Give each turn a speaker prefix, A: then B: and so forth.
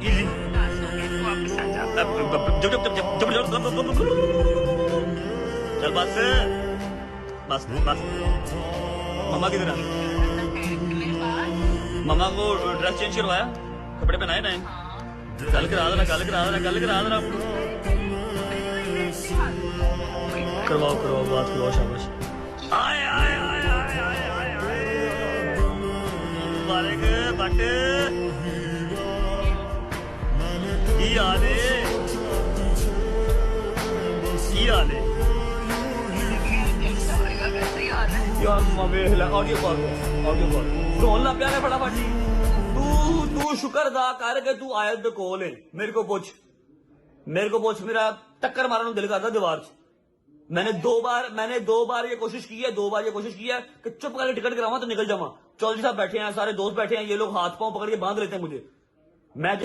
A: इली चल बस बस बस। मम्मा किधर है? मम्मा को ड्रेस चेंज करवाया, कपड़े पहनाए नए? कल करा देना, कल करा देना, कल करा देना। करवाओ करवाओ, बात करवाओ, शाबाश। आए आए आए आए आए आए आए मुबारक बट की हाल है, की हाल है यार? मम्मी आगे बढ़, आगे बढ़, रोन लग गया फटाफट ही। तू शुक्र अदा कर के तू आयत दे कोल है। मेरे को पूछ, मेरा टक्कर मारने दिल करता दीवार च। मैंने दो बार ये कोशिश की है, कि चुप करके टिकट करावा तो निकल जावा। चौधरी साहब बैठे हैं, सारे दोस्त बैठे हैं, ये लोग हाथ पांव पकड़ के बांध लेते हैं मुझे। मैं